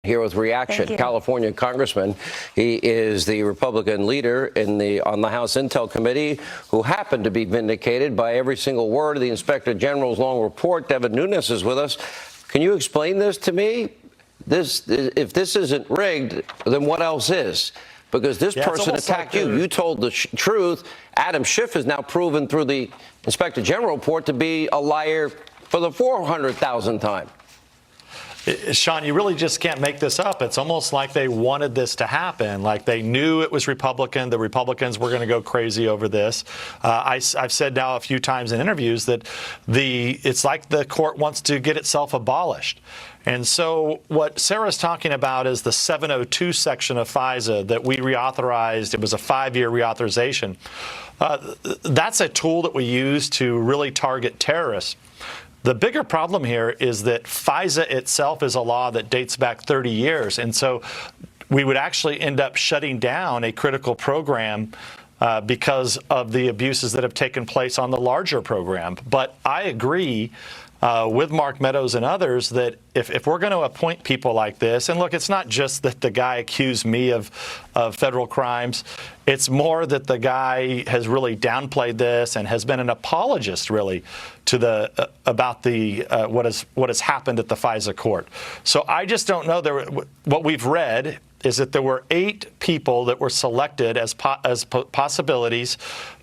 Here with reaction, California Congressman. He is the Republican leader on the House Intel Committee, who happened to be vindicated by every single word of the Inspector General's long report. David Nunes is with us. Can you explain this to me? If this isn't rigged, then what else is? Because this person attacked you. You told the truth. Adam Schiff is now proven through the Inspector General report to be a liar for the 400,000th time. Sean, you really just can't make this up. It's almost like they wanted this to happen, like they knew it was Republican. The Republicans were going to go crazy over this. I've said now a few times in interviews that it's like the court wants to get itself abolished. And so what Sarah's talking about is the 702 section of FISA that we reauthorized. It was a 5-year reauthorization. That's a tool that we use to really target terrorists. The bigger problem here is that FISA itself is a law that dates back 30 years. And so we would actually end up shutting down a critical program because of the abuses that have taken place on the larger program. But I agree with Mark Meadows and others that if we're going to appoint people like this, and look, it's not just that the guy accused me of federal crimes. It's more that the guy has really downplayed this and has been an apologist, really, to about what has happened at the FISA court. So I just don't know. What we've read is that there were 8 people that were selected as possibilities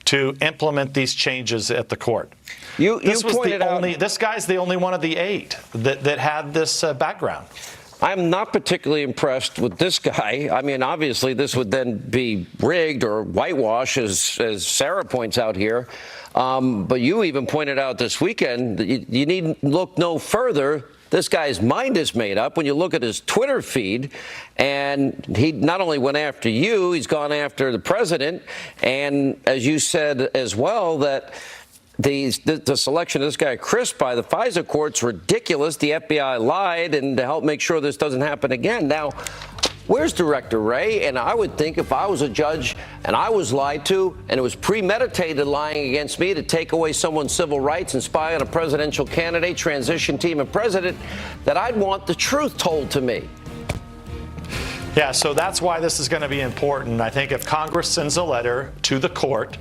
to implement these changes at the court. This guy's the only one of the 8 that had this background. I'm not particularly impressed with this guy. I mean, obviously, this would then be rigged or whitewashed, as Sarah points out here. But you even pointed out this weekend that you need look no further. This guy's mind is made up. When you look at his Twitter feed, and he not only went after you, he's gone after the president. And as you said as well, that the selection of this guy, Kris, by the FISA court's ridiculous. The FBI lied, and to help make sure this doesn't happen again. Now, where's Director Wray? And I would think if I was a judge and I was lied to, and it was premeditated lying against me to take away someone's civil rights and spy on a presidential candidate, transition team, and president, that I'd want the truth told to me. Yeah, so that's why this is going to be important. I think if Congress sends a letter to the court,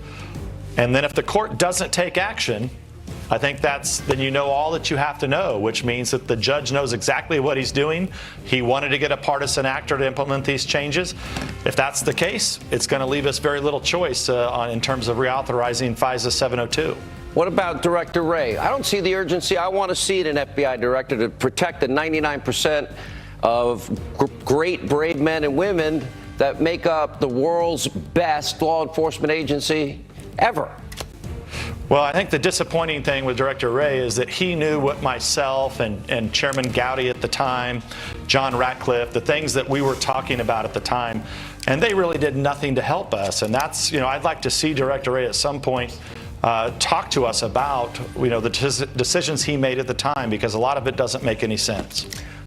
and then if the court doesn't take action, I think then you know all that you have to know, which means that the judge knows exactly what he's doing. He wanted to get a partisan actor to implement these changes. If that's the case, it's going to leave us very little choice in terms of reauthorizing FISA 702. What about Director Wray? I don't see the urgency. I want to see an FBI director to protect the 99% of great, brave men and women that make up the world's best law enforcement agency ever. Well, I think the disappointing thing with Director Wray is that he knew what myself and Chairman Gowdy at the time, John Ratcliffe, the things that we were talking about at the time, and they really did nothing to help us. And that's, I'd like to see Director Wray at some point talk to us about, the decisions he made at the time, because a lot of it doesn't make any sense.